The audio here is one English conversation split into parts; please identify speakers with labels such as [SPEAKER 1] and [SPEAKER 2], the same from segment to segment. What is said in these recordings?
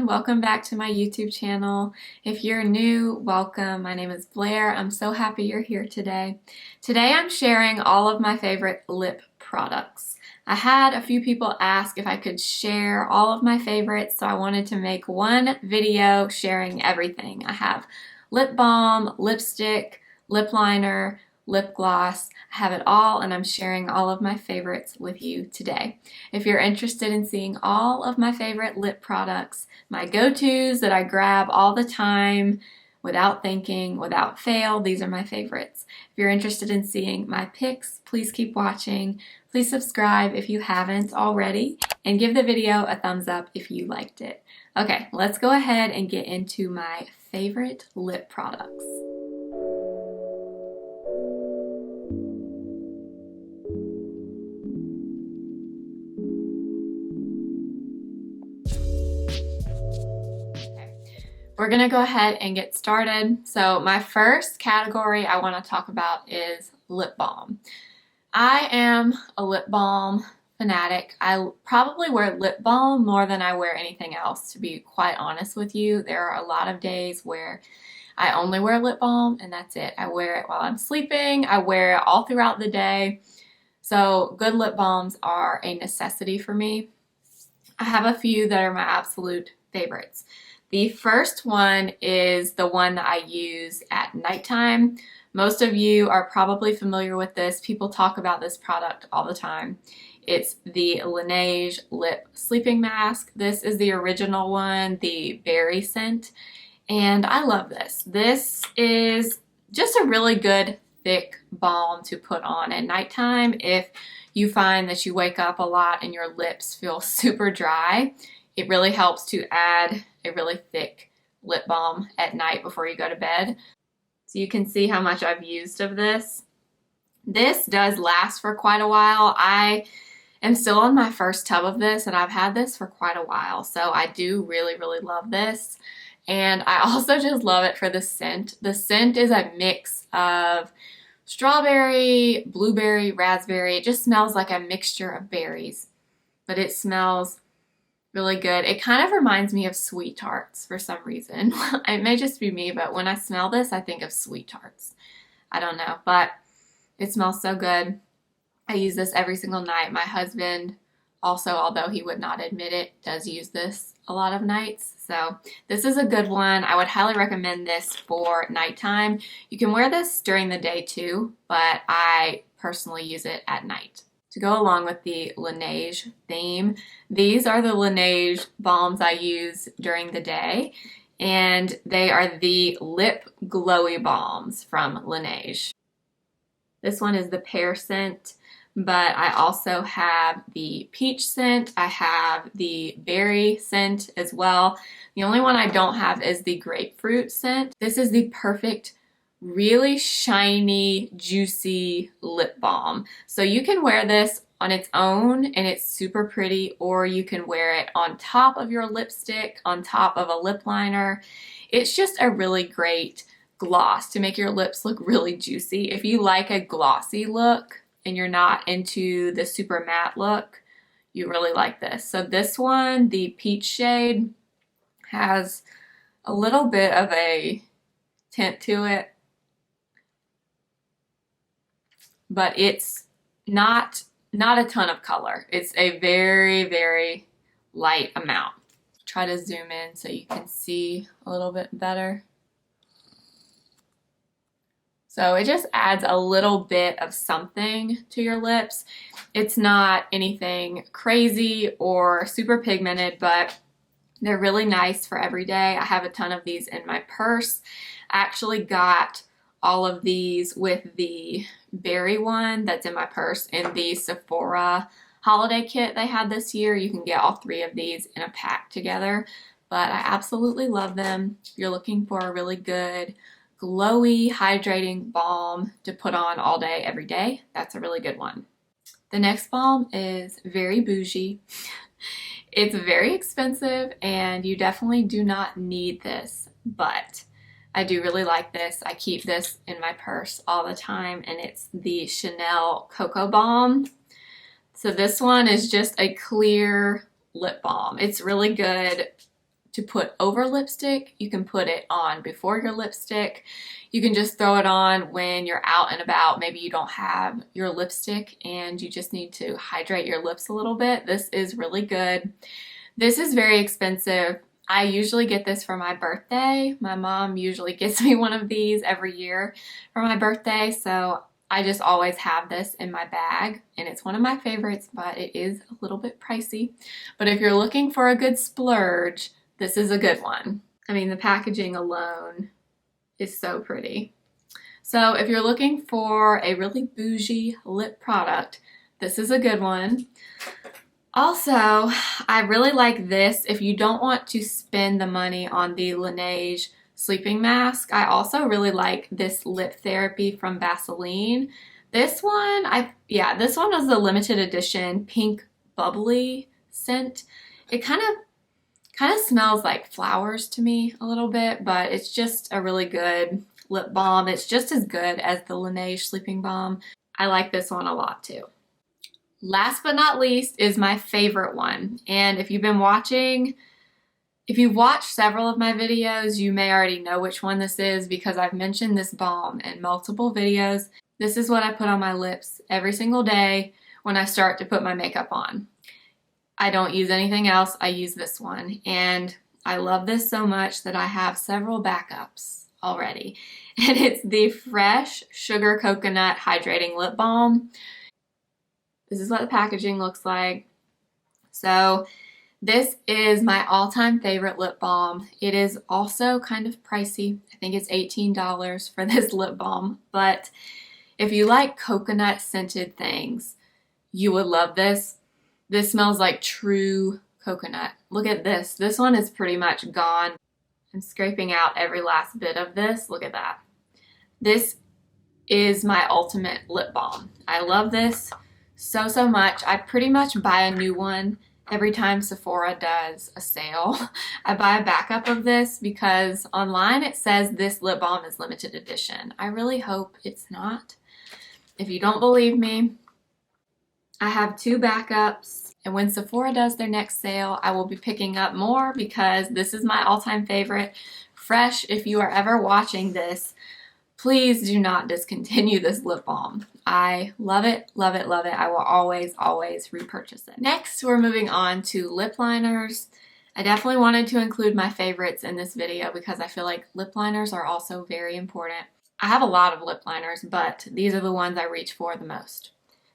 [SPEAKER 1] everyone, welcome back to my YouTube channel. If you're new, welcome. My name is Blair. I'm so happy you're here today. Today I'm sharing all of my favorite lip products. I had a few people ask if I could share all of my favorites, so I wanted to make one video sharing everything. I have lip balm, lipstick, lip liner, lip gloss. I have it all and I'm sharing all of my favorites with you today. If you're interested in seeing all of my favorite lip products, my go-tos that I grab all the time without thinking, without fail, these are my favorites. If you're interested in seeing my picks, please keep watching. Please subscribe if you haven't already and give the video a thumbs up if you liked it. Okay, let's go ahead and get into my favorite lip products. We're gonna go ahead and get started. So my first category I want to talk about is lip balm. I am a lip balm fanatic. I probably wear lip balm more than I wear anything else, to be quite honest with you. There are a lot of days where I only wear lip balm and that's it. I wear it while I'm sleeping. I wear it all throughout the day. So good lip balms are a necessity for me. I have a few that are my absolute favorites. The first one is the one that I use at nighttime. Most of you are probably familiar with this. People talk about this product all the time. It's the Laneige Lip Sleeping Mask. This is the original one, the berry scent, and I love this. This is just a really good thick balm to put on at nighttime if you find that you wake up a lot and your lips feel super dry. It really helps to add a really thick lip balm at night before you go to bed. So you can see how much I've used of this. This does last for quite a while. I am still on my first tub of this and I've had this for quite a while. So I do really, really love this. And I also just love it for the scent. The scent is a mix of strawberry, blueberry, raspberry. It just smells like a mixture of berries, but it smells really good. It kind of reminds me of sweet tarts for some reason. It may just be me, but when I smell this, I think of sweet tarts. I don't know, but it smells so good. I use this every single night. My husband also, although he would not admit it, does use this a lot of nights. So this is a good one. I would highly recommend this for nighttime. You can wear this during the day too, but I personally use it at night. To go along with the Laneige theme, these are the Laneige balms I use during the day, and they are the Lip Glowy balms from Laneige. This one is the pear scent, but I also have the peach scent. I have the berry scent as well. The only one I don't have is the grapefruit scent. This is the perfect really shiny, juicy lip balm. So you can wear this on its own and it's super pretty, or you can wear it on top of your lipstick, on top of a lip liner. It's just a really great gloss to make your lips look really juicy. If you like a glossy look and you're not into the super matte look, you really like this. So this one, the peach shade, has a little bit of a tint to it, but it's not a ton of color. It's a very, very light amount. Try to zoom in so you can see a little bit better. So it just adds a little bit of something to your lips. It's not anything crazy or super pigmented, but they're really nice for every day. I have a ton of these in my purse. I actually got all of these with the berry one that's in my purse in the Sephora holiday kit they had this year. You can get all three of these in a pack together, but I absolutely love them. If you're looking for a really good, glowy, hydrating balm to put on all day, every day, that's a really good one. The next balm is very bougie. It's very expensive and you definitely do not need this, but I do really like this. I keep this in my purse all the time, and it's the Chanel Coco Balm. So this one is just a clear lip balm. It's really good to put over lipstick. You can put it on before your lipstick. You can just throw it on when you're out and about. Maybe you don't have your lipstick and you just need to hydrate your lips a little bit. This is really good. This is very expensive. I usually get this for my birthday. My mom usually gets me one of these every year for my birthday, so I just always have this in my bag, and it's one of my favorites, but it is a little bit pricey. But if you're looking for a good splurge, this is a good one. I mean, the packaging alone is so pretty. So if you're looking for a really bougie lip product, this is a good one. Also, I really like this if you don't want to spend the money on the Laneige sleeping mask. I also really like this lip therapy from Vaseline. This one, this one was the limited edition pink bubbly scent. It kind of smells like flowers to me a little bit, but it's just a really good lip balm. It's just as good as the Laneige sleeping balm. I like this one a lot too. Last but not least is my favorite one. And if you've watched several of my videos, you may already know which one this is because I've mentioned this balm in multiple videos. This is what I put on my lips every single day when I start to put my makeup on. I don't use anything else. I use this one. And I love this so much that I have several backups already. And it's the Fresh Sugar Coconut Hydrating Lip Balm. This is what the packaging looks like. So this is my all-time favorite lip balm. It is also kind of pricey. I think it's $18 for this lip balm. But if you like coconut scented things, you would love this. This smells like true coconut. Look at this. This one is pretty much gone. I'm scraping out every last bit of this. Look at that. This is my ultimate lip balm. I love this so much. I pretty much buy a new one every time Sephora does a sale. I buy a backup of this because online it says this lip balm is limited edition. I really hope it's not. If you don't believe me, I have 2 backups, and when Sephora does their next sale, I will be picking up more because this is my all-time favorite. Fresh, if you are ever watching this, please do not discontinue this lip balm. I love it, love it, love it. I will always repurchase it. Next, we're moving on to lip liners. I definitely wanted to include my favorites in this video because I feel like lip liners are also very important. I have a lot of lip liners, but these are the ones I reach for the most.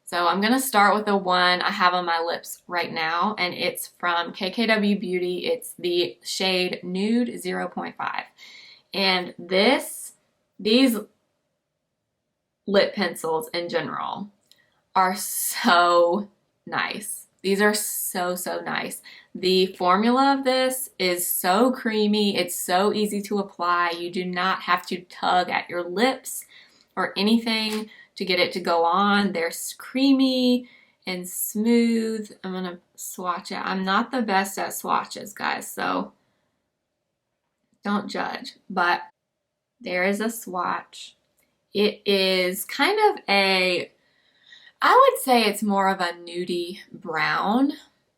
[SPEAKER 1] So I'm going to start with the one I have on my lips right now, and it's from KKW Beauty. It's the shade Nude 0.5. And these lip pencils in general are so nice. These are so nice. The formula of this is so creamy. It's so easy to apply. You do not have to tug at your lips or anything to get it to go on. They're creamy and smooth. I'm gonna swatch it. I'm not the best at swatches, guys, so don't judge, but there is a swatch. It is kind of I would say it's more of a nudie brown.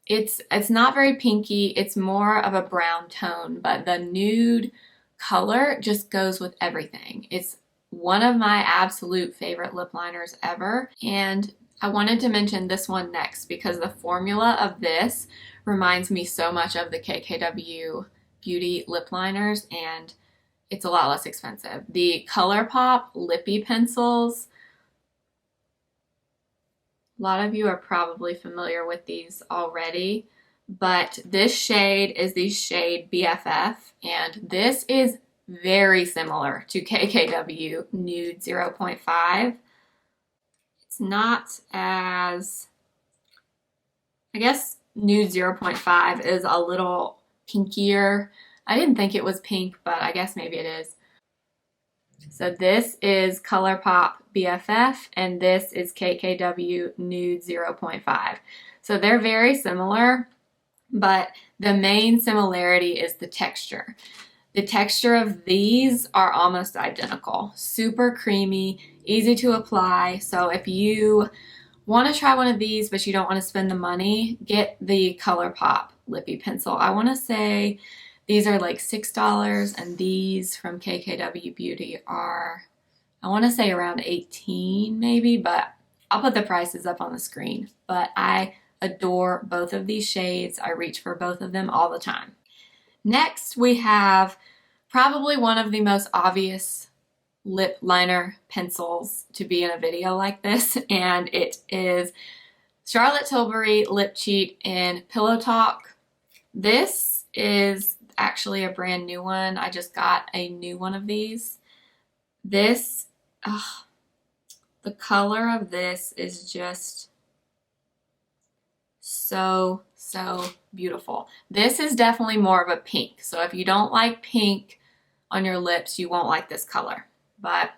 [SPEAKER 1] It's not very pinky. It's more of a brown tone, but the nude color just goes with everything. It's one of my absolute favorite lip liners ever. And I wanted to mention this one next because the formula of this reminds me so much of the KKW Beauty lip liners, and it's a lot less expensive. The Colourpop Lippie pencils. A lot of you are probably familiar with these already, but this shade is the shade BFF, and this is very similar to KKW Nude 0.5. It's not as, I guess Nude 0.5 is a little pinkier. I didn't think it was pink, but I guess maybe it is. So this is Colourpop BFF, and this is KKW Nude 0.5. So they're very similar, but the main similarity is the texture. The texture of these are almost identical. Super creamy, easy to apply. So if you want to try one of these, but you don't want to spend the money, get the Colourpop Lippie pencil. I want to say These are like $6, and these from KKW Beauty are, I want to say around 18 maybe, but I'll put the prices up on the screen. But I adore both of these shades. I reach for both of them all the time. Next, we have probably one of the most obvious lip liner pencils to be in a video like this, and it is Charlotte Tilbury Lip Cheat in Pillow Talk. This is actually a brand new one. I just got a new one of these. This, the color of this is just so beautiful. This is definitely more of a pink. So if you don't like pink on your lips, you won't like this color. But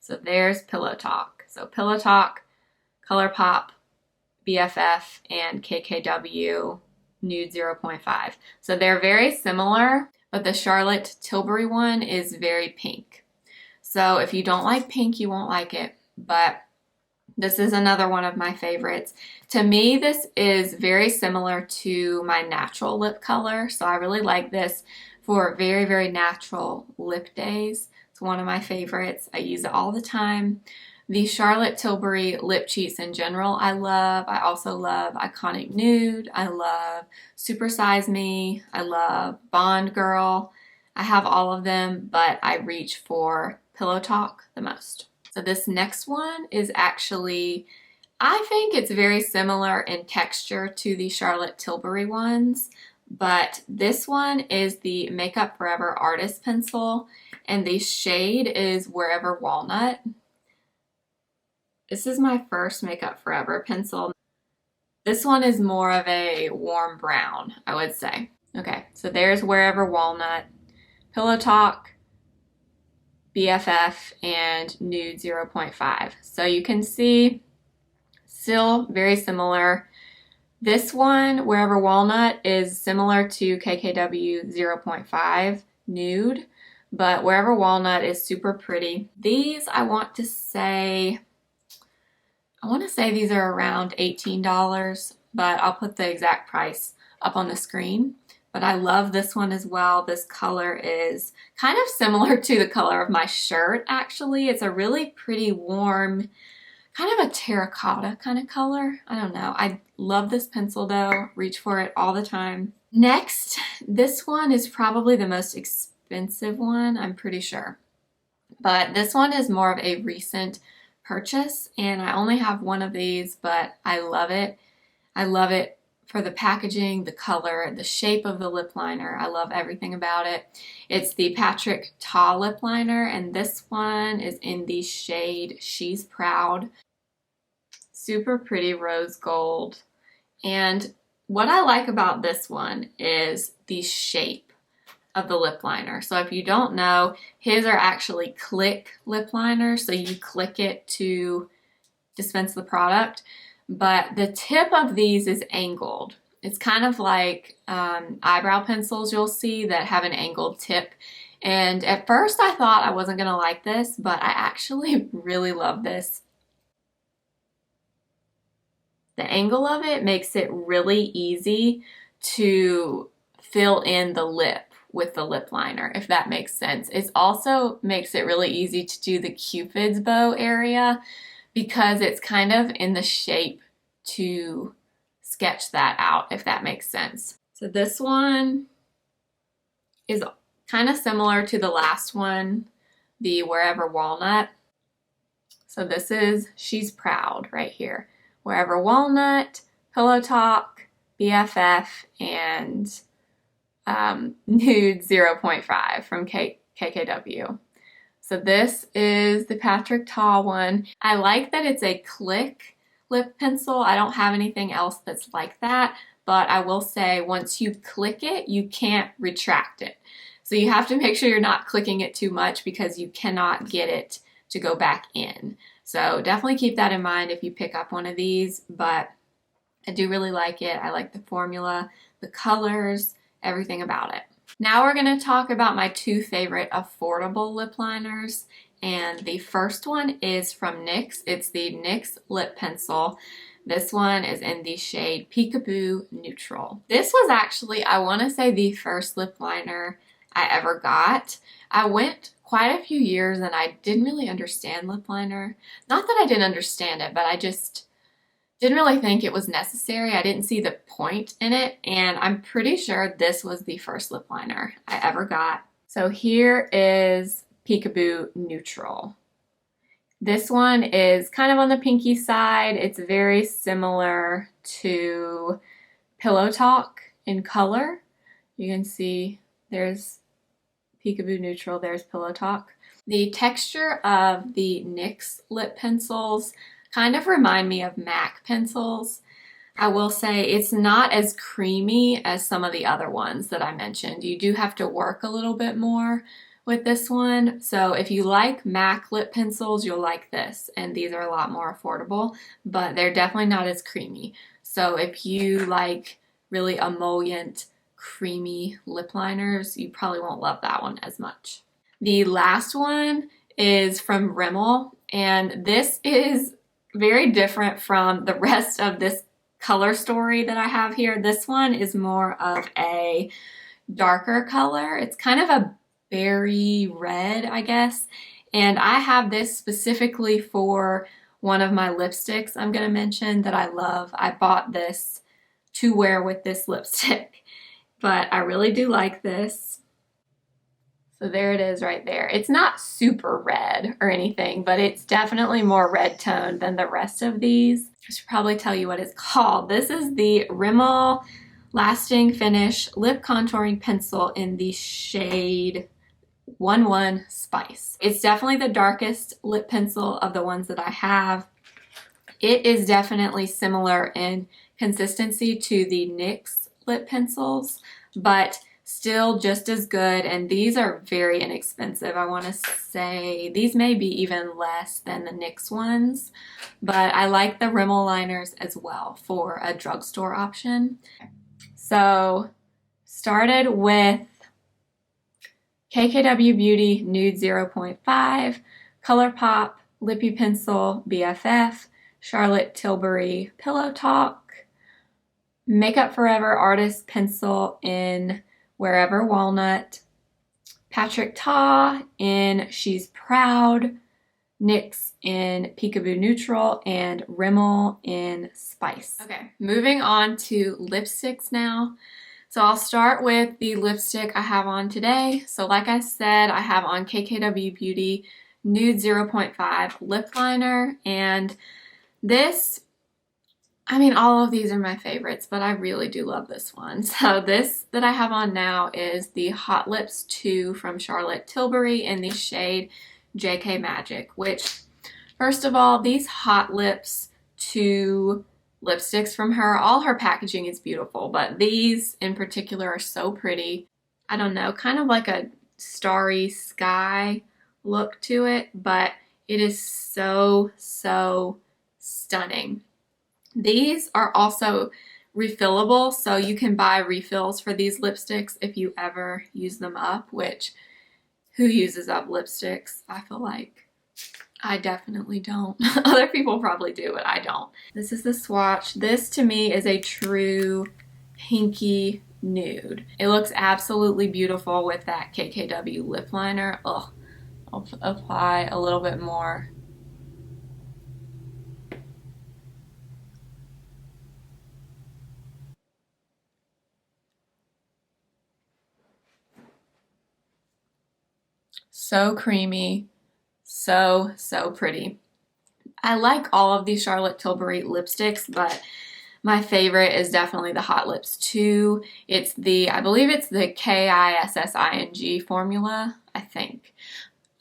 [SPEAKER 1] so there's Pillow Talk. So Pillow Talk, Colourpop, BFF, and KKW Nude 0.5. So they're very similar, but the Charlotte Tilbury one is very pink. So if you don't like pink, you won't like it, but this is another one of my favorites. To me, this is very similar to my natural lip color, so I really like this for very natural lip days. It's one of my favorites. I use it all the time. The Charlotte Tilbury lip cheats in general I love. I also love Iconic Nude. I love Super Size Me. I love Bond Girl. I have all of them, but I reach for Pillow Talk the most. So this next one is actually, I think it's very similar in texture to the Charlotte Tilbury ones, but this one is the Makeup Forever Artist Pencil, and the shade is Wherever Walnut. This is my first Makeup Forever pencil. This one is more of a warm brown, I would say. Okay, so there's Wherever Walnut, Pillow Talk, BFF, and Nude 0.5. So you can see still very similar. This one, Wherever Walnut, is similar to KKW 0.5 Nude, but Wherever Walnut is super pretty. These, I want to say these are around $18, but I'll put the exact price up on the screen. But I love this one as well. This color is kind of similar to the color of my shirt, actually. It's a really pretty warm, kind of a terracotta kind of color. I don't know. I love this pencil though. Reach for it all the time. Next, this one is probably the most expensive one, I'm pretty sure. But this one is more of a recent purchase, and I only have one of these, but I love it. I love it for the packaging, the color, the shape of the lip liner. I love everything about it. It's the Patrick Ta lip liner, and this one is in the shade She's Proud. Super pretty rose gold. And what I like about this one is the shape of the lip liner. So if you don't know, his are actually click lip liners, so you click it to dispense the product, but the tip of these is angled. It's kind of like eyebrow pencils you'll see that have an angled tip, and at first I thought I wasn't gonna like this, but I actually really love this. The angle of it makes it really easy to fill in the lip with the lip liner, if that makes sense. It also makes it really easy to do the Cupid's bow area because it's kind of in the shape to sketch that out, if that makes sense. So this one is kind of similar to the last one, the Wherever Walnut. So this is She's Proud right here. Wherever Walnut, Pillow Talk, BFF, and Nude 0.5 from KKW. So this is the Patrick Ta one. I like that it's a click lip pencil. I don't have anything else that's like that, but I will say once you click it, you can't retract it. So you have to make sure you're not clicking it too much because you cannot get it to go back in. So definitely keep that in mind if you pick up one of these, but I do really like it. I like the formula, the colors, everything about it. Now we're going to talk about my two favorite affordable lip liners, and the first one is from NYX. It's the NYX Lip Pencil. This one is in the shade Peekaboo Neutral. This was actually, I want to say, the first lip liner I ever got. I went quite a few years and I didn't really understand lip liner. Not that I didn't understand it, but I just didn't really think it was necessary. I didn't see the point in it, and I'm pretty sure this was the first lip liner I ever got. So here is Peekaboo Neutral. This one is kind of on the pinky side. It's very similar to Pillow Talk in color. You can see there's Peekaboo Neutral, there's Pillow Talk. The texture of the NYX lip pencils kind of remind me of MAC pencils. I will say it's not as creamy as some of the other ones that I mentioned. You do have to work a little bit more with this one. So if you like MAC lip pencils, you'll like this. And these are a lot more affordable, but they're definitely not as creamy. So if you like really emollient, creamy lip liners, you probably won't love that one as much. The last one is from Rimmel, and this is very different from the rest of this color story that I have here. This one is more of a darker color. It's kind of a berry red, I guess. And I have this specifically for one of my lipsticks I'm going to mention that I love. I bought this to wear with this lipstick, but I really do like this. So there it is right there. It's not super red or anything, but it's definitely more red toned than the rest of these. I should probably tell you what it's called. This is the Rimmel Lasting Finish Lip Contouring Pencil in the shade 11 Spice. It's definitely the darkest lip pencil of the ones that I have. It is definitely similar in consistency to the NYX lip pencils, but still just as good, and these are very inexpensive. I want to say these may be even less than the NYX ones, but I like the Rimmel liners as well for a drugstore option. So started with KKW Beauty Nude 0.5, Colourpop Lippie Pencil BFF, Charlotte Tilbury Pillow Talk, Makeup Forever Artist Pencil in Wherever Walnut, Patrick Ta in She's Proud, NYX in Peekaboo Neutral, and Rimmel in Spice. Okay, moving on to lipsticks now. So I'll start with the lipstick I have on today. So like I said, I have on KKW Beauty Nude 0.5 lip liner, and this, I mean, all of these are my favorites, but I really do love this one. So this that I have on now is the Hot Lips 2 from Charlotte Tilbury in the shade JK Magic, which, first of all, these Hot Lips 2 lipsticks from her, all her packaging is beautiful, but these in particular are so pretty. I don't know, kind of like a starry sky look to it, but it is so, so stunning. These are also refillable, so you can buy refills for these lipsticks if you ever use them up, which, who uses up lipsticks? I feel like I definitely don't. Other people probably do, but I don't. This is the swatch. This to me is a true pinky nude. It looks absolutely beautiful with that KKW lip liner. Ugh. I'll apply a little bit more. So creamy. So, so pretty. I like all of these Charlotte Tilbury lipsticks, but my favorite is definitely the Hot Lips 2. It's the, I believe it's the KISSING formula, I think.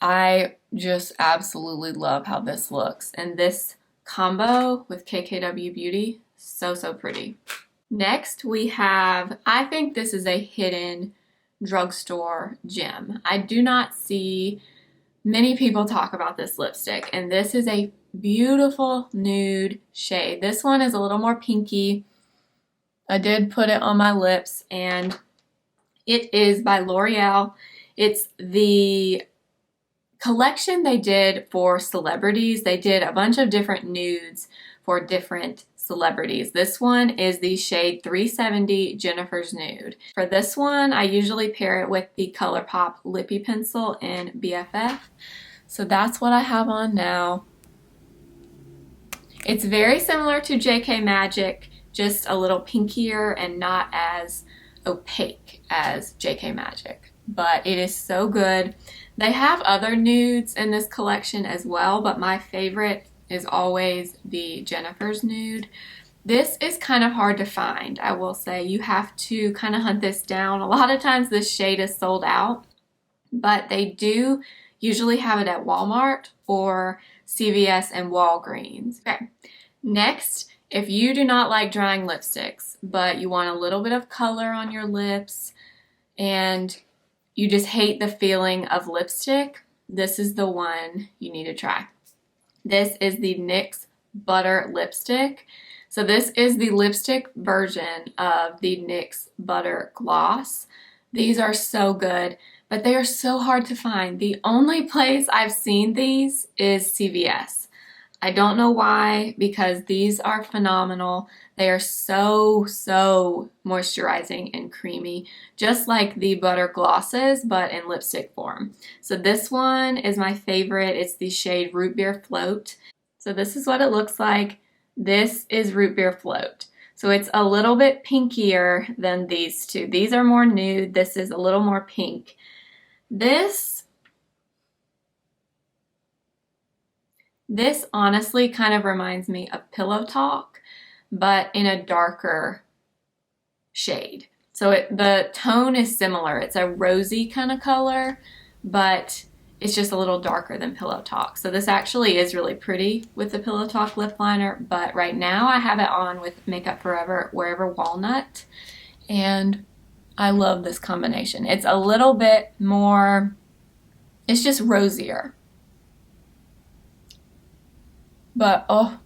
[SPEAKER 1] I just absolutely love how this looks. And this combo with KKW Beauty, so, so pretty. Next we have, I think this is a hidden drugstore gem. I do not see many people talk about this lipstick, and this is a beautiful nude shade. This one is a little more pinky. I did put it on my lips, and it is by Loreal. It's the collection they did for celebrities. They did a bunch of different nudes for different celebrities. This one is the shade 370 Jennifer's Nude. For this one, I usually pair it with the Colourpop Lippie pencil in BFF. So that's what I have on now. It's very similar to JK Magic, just a little pinkier and not as opaque as JK Magic. But it is so good. They have other nudes in this collection as well, but my favorite is always the Jennifer's Nude. This is kind of hard to find, I will say. You have to kind of hunt this down. A lot of times this shade is sold out, but they do usually have it at Walmart or CVS and Walgreens. Okay, next, if you do not like drying lipsticks, but you want a little bit of color on your lips and you just hate the feeling of lipstick, this is the one you need to try. This is the NYX Butter Lipstick. So this is the lipstick version of the NYX Butter Gloss. These are so good, but they are so hard to find. The only place I've seen these is CVS. I don't know why, because these are phenomenal. They are so moisturizing and creamy, just like the butter glosses, but in lipstick form. So this one is my favorite. It's the shade Root Beer Float. So this is what it looks like. This is Root Beer Float. So it's a little bit pinkier than these two. These are more nude. This is a little more pink. This honestly kind of reminds me of Pillow Talk, but in a darker shade. So the tone is similar. It's a rosy kind of color, but it's just a little darker than Pillow Talk. So this actually is really pretty with the Pillow Talk lip liner, but right now I have it on with Makeup Forever Wherever Walnut, and I love this combination. It's a little bit more, it's just rosier. But oh,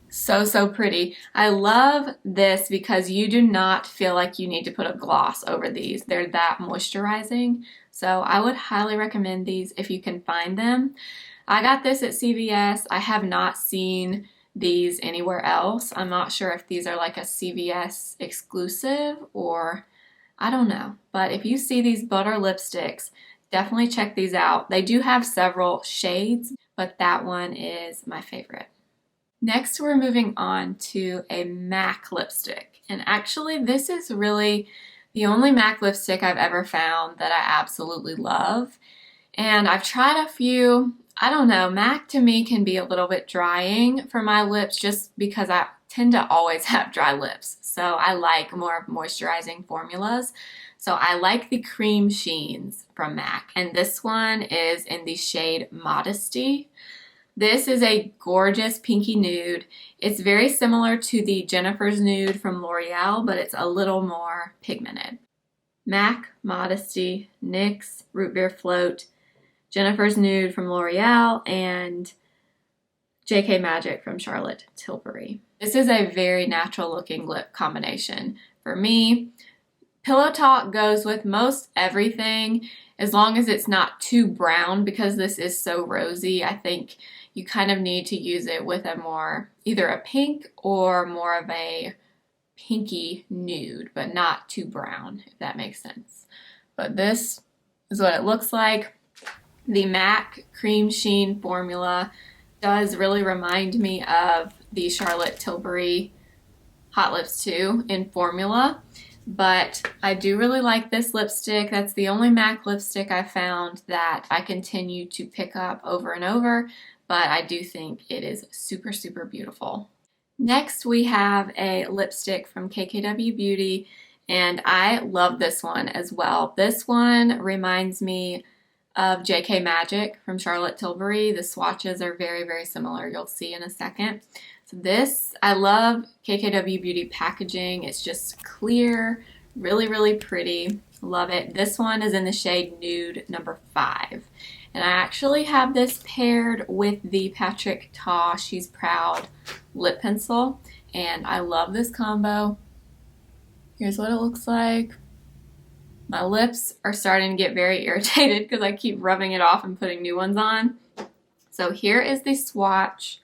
[SPEAKER 1] so pretty. I love this because you do not feel like you need to put a gloss over these. They're that moisturizing. So I would highly recommend these if you can find them. I got this at CVS. I have not seen these anywhere else. I'm not sure if these are like a CVS exclusive or I don't know. But if you see these butter lipsticks, definitely check these out. They do have several shades, but that one is my favorite. Next, we're moving on to a MAC lipstick. And actually, this is really the only MAC lipstick I've ever found that I absolutely love. And I've tried a few. I don't know, MAC to me can be a little bit drying for my lips just because I tend to always have dry lips. So I like more moisturizing formulas. So I like the cream sheens from MAC. And this one is in the shade Modesty. This is a gorgeous pinky nude. It's very similar to the Jennifer's Nude from Loreal, but it's a little more pigmented. MAC, Modesty, NYX, Root Beer Float, Jennifer's Nude from Loreal, and JK Magic from Charlotte Tilbury. This is a very natural looking lip combination. For me, Pillow Talk goes with most everything as long as it's not too brown because this is so rosy. I think you kind of need to use it with a more, either a pink or more of a pinky nude, but not too brown, if that makes sense. But this is what it looks like. The MAC Cream Sheen formula does really remind me of the Charlotte Tilbury Hot Lips 2 in formula, but I do really like this lipstick. That's the only MAC lipstick I found that I continue to pick up over and over, but I do think it is super beautiful. Next, we have a lipstick from KKW Beauty, and I love this one as well. This one reminds me of JK Magic from Charlotte Tilbury. The swatches are very similar. You'll see in a second. So this, I love KKW Beauty packaging. It's just clear, really pretty. Love it. This one is in the shade Nude number 5. And I actually have this paired with the Patrick Ta She's Proud lip pencil. And I love this combo. Here's what it looks like. My lips are starting to get very irritated because I keep rubbing it off and putting new ones on. So here is the swatch.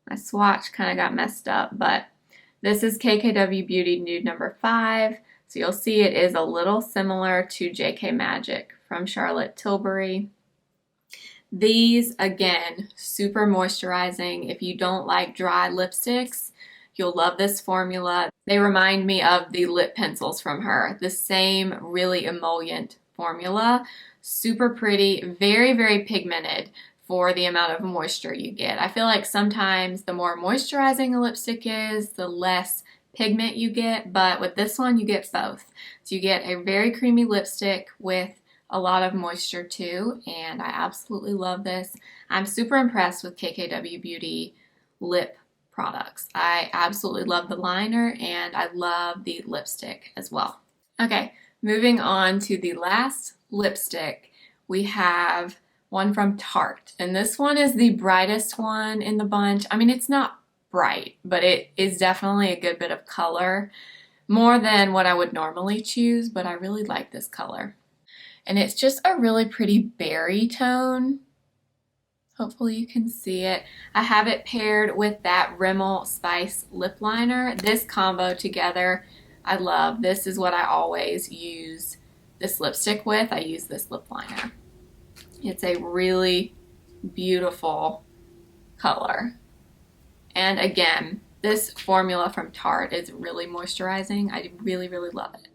[SPEAKER 1] My swatch kind of got messed up, but This is KKW Beauty Nude number 5. So you'll see it is a little similar to JK Magic from Charlotte Tilbury. These, again, super moisturizing. If you don't like dry lipsticks, you'll love this formula. They remind me of the lip pencils from her. The same really emollient formula. Super pretty, very, very pigmented for the amount of moisture you get. I feel like sometimes the more moisturizing a lipstick is, the less pigment you get, but with this one you get both. So you get a very creamy lipstick with a lot of moisture too, and I absolutely love this. I'm super impressed with KKW Beauty lip products. I absolutely love the liner and I love the lipstick as well. Okay, moving on to the last lipstick, we have one from Tarte, and this one is the brightest one in the bunch. I mean, it's not bright, but it is definitely a good bit of color, more than what I would normally choose, but I really like this color. And it's just a really pretty berry tone. Hopefully you can see it. I have it paired with that Rimmel Spice lip liner. This combo together, I love. This is what I always use this lipstick with. I use this lip liner. It's a really beautiful color. And again, this formula from Tarte is really moisturizing. I really, really love it.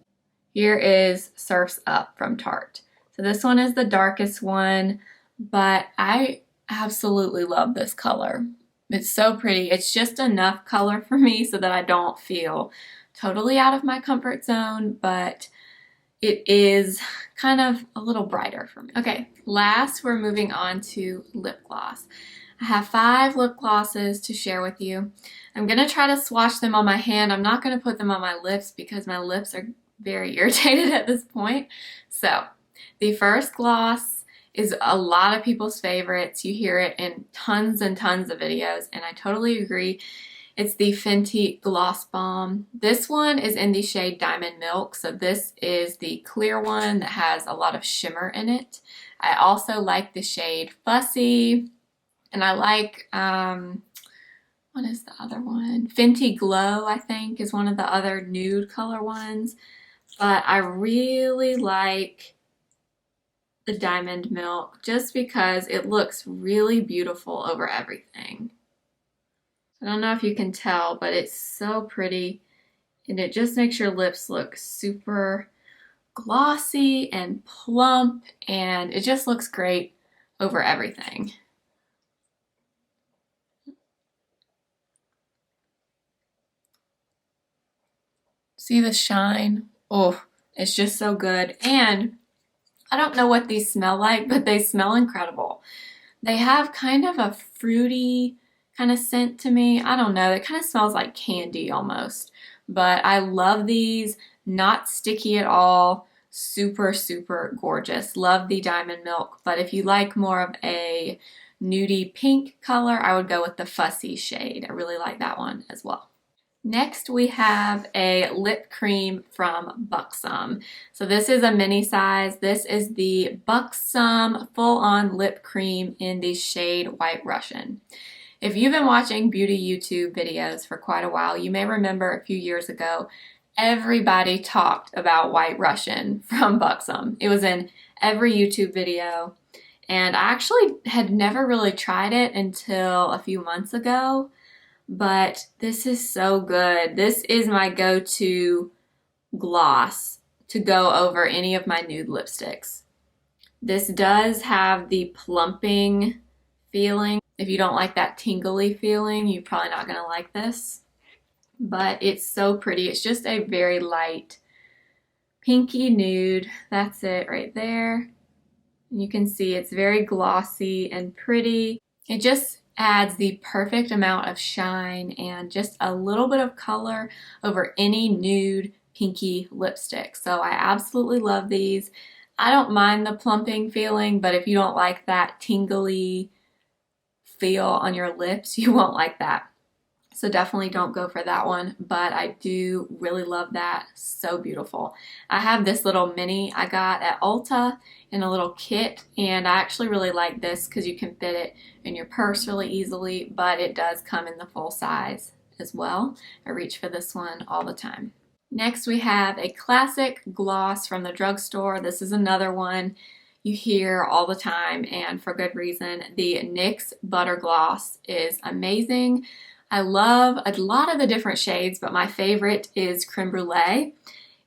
[SPEAKER 1] Here is Surf's Up from Tarte. So this one is the darkest one, but I absolutely love this color. It's so pretty. It's just enough color for me so that I don't feel totally out of my comfort zone, but it is kind of a little brighter for me. Okay, last we're moving on to lip gloss. I have 5 lip glosses to share with you. I'm going to try to swatch them on my hand. I'm not going to put them on my lips because my lips are very irritated at this point. So the first gloss is a lot of people's favorites. You hear it in tons and tons of videos, and I totally agree. It's the Fenty Gloss Balm. This one is in the shade Diamond Milk, so this is the clear one that has a lot of shimmer in it. I also like the shade Fussy, and I like, what is the other one? Fenty Glow, I think, is one of the other nude color ones. But I really like the Diamond Milk just because it looks really beautiful over everything. I don't know if you can tell, but it's so pretty and it just makes your lips look super glossy and plump, and it just looks great over everything. See the shine? Oh, it's just so good. And I don't know what these smell like, but they smell incredible. They have kind of a fruity kind of scent to me. I don't know. It kind of smells like candy almost. But I love these. Not sticky at all. Super, super gorgeous. Love the Diamond Milk. But if you like more of a nudie pink color, I would go with the Fussy shade. I really like that one as well. Next, we have a lip cream from Buxom. So this is a mini size. This is the Buxom full-on lip cream in the shade White Russian. If you've been watching beauty YouTube videos for quite a while, you may remember a few years ago, everybody talked about White Russian from Buxom. It was in every YouTube video, and I actually had never really tried it until a few months ago. But this is so good. This is my go-to gloss to go over any of my nude lipsticks. This does have the plumping feeling. If you don't like that tingly feeling, you're probably not going to like this. But it's so pretty. It's just a very light pinky nude. That's it right there. And you can see it's very glossy and pretty. It just adds the perfect amount of shine and just a little bit of color over any nude pinky lipstick. So I absolutely love these. I don't mind the plumping feeling, but if you don't like that tingly feel on your lips, you won't like that. So definitely don't go for that one, but I do really love that. So beautiful. I have this little mini I got at Ulta in a little kit, and I actually really like this because you can fit it in your purse really easily, but it does come in the full size as well. I reach for this one all the time. Next, we have a classic gloss from the drugstore. This is another one you hear all the time, and for good reason. The NYX Butter Gloss is amazing. I love a lot of the different shades, but my favorite is Creme Brulee.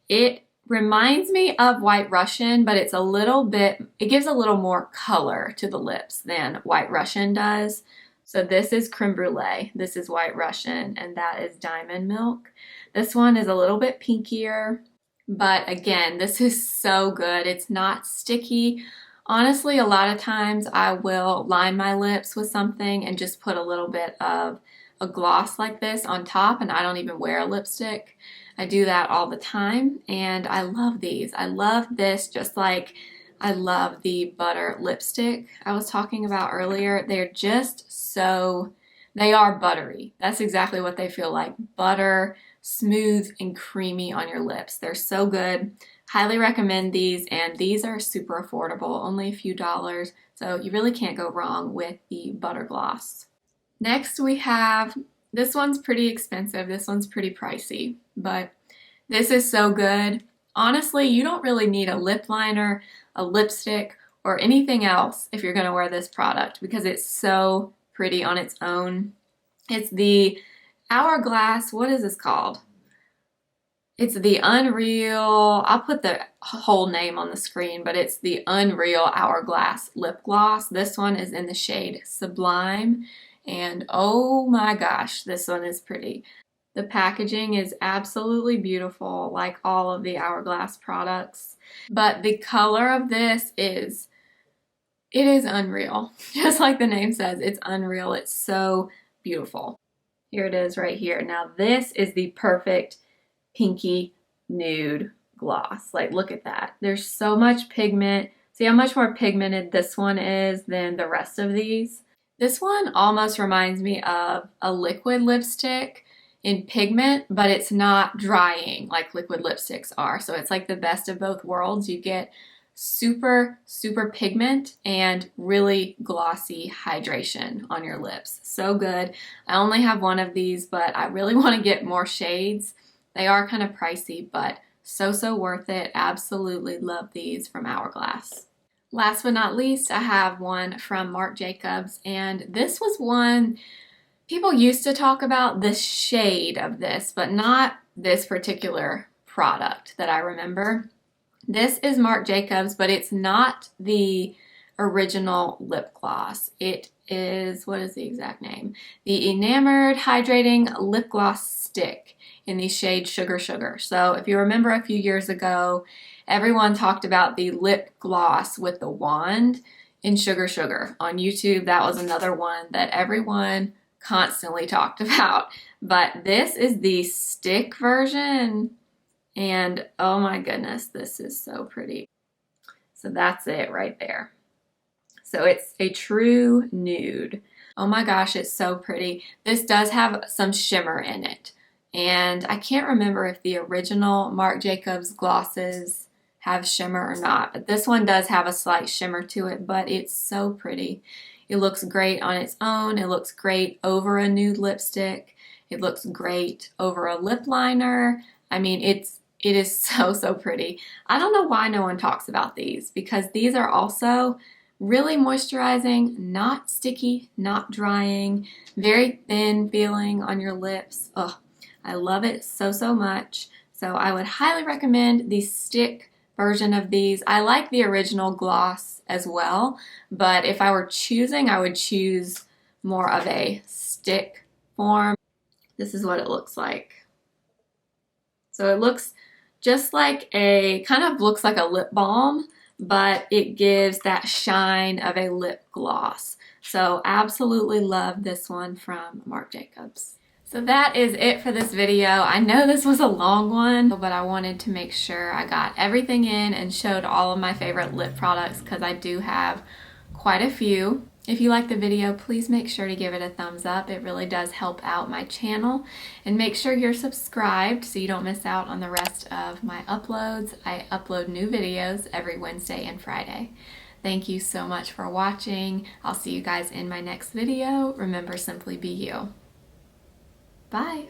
[SPEAKER 1] It reminds me of White Russian, but it's a little bit, it gives a little more color to the lips than White Russian does. So this is Creme Brulee, this is White Russian, and that is Diamond Milk. This one is a little bit pinkier, but again, this is so good. It's not sticky. Honestly, a lot of times I will line my lips with something and just put a little bit of a gloss like this on top, and I don't even wear a lipstick. I do that all the time, and I love these. I love this just like I love the butter lipstick I was talking about earlier. They're just so, they are buttery. That's exactly what they feel like. Butter, smooth and creamy on your lips. They're so good. Highly recommend these, and these are super affordable, only a few dollars, so you really can't go wrong with the butter gloss. Next we have, this one's pretty expensive, this one's pretty pricey, but this is so good. Honestly, you don't really need a lip liner, a lipstick, or anything else if you're going to wear this product because it's so pretty on its own. It's the Hourglass, what is this called? It's the Unreal, I'll put the whole name on the screen, but it's the Unreal Hourglass Lip Gloss. This one is in the shade Sublime, and oh my gosh, this one is pretty. The packaging is absolutely beautiful, like all of the Hourglass products, but the color of this is, it is unreal. Just like the name says, it's unreal. It's so beautiful. Here it is right here. Now this is the perfect pinky nude gloss. Like, look at that. There's so much pigment. See how much more pigmented this one is than the rest of these? This one almost reminds me of a liquid lipstick in pigment, but it's not drying like liquid lipsticks are. So it's like the best of both worlds. You get super, super pigment and really glossy hydration on your lips. So good. I only have one of these, but I really want to get more shades. They are kind of pricey, but so worth it. Absolutely love these from Hourglass. Last but not least, I have one from Marc Jacobs, and this was one people used to talk about the shade of this, but not this particular product that I remember. This is Marc Jacobs, but it's not the original lip gloss. It is, what is the exact name? The Enamored Hydrating Lip Gloss Stick in the shade Sugar Sugar. So if you remember a few years ago, everyone talked about the lip gloss with the wand in Sugar Sugar. On YouTube, that was another one that everyone constantly talked about. But this is the stick version, and oh my goodness, this is so pretty. So that's it right there. So it's a true nude. Oh my gosh, it's so pretty. This does have some shimmer in it. And I can't remember if the original Marc Jacobs glosses have shimmer or not, but this one does have a slight shimmer to it, but it's so pretty. It looks great on its own. It looks great over a nude lipstick. It looks great over a lip liner. I mean, it is so pretty. I don't know why no one talks about these, because these are also really moisturizing, not sticky, not drying, very thin feeling on your lips. Ugh, I love it so much. So I would highly recommend the stick version of these. I like the original gloss as well, but if I were choosing, I would choose more of a stick form. This is what it looks like. So it looks just like kind of looks like a lip balm, but it gives that shine of a lip gloss. So absolutely love this one from Marc Jacobs. So that is it for this video. I know this was a long one, but I wanted to make sure I got everything in and showed all of my favorite lip products, because I do have quite a few. If you like the video, please make sure to give it a thumbs up. It really does help out my channel. And make sure you're subscribed so you don't miss out on the rest of my uploads. I upload new videos every Wednesday and Friday. Thank you so much for watching. I'll see you guys in my next video. Remember, simply be you. Bye!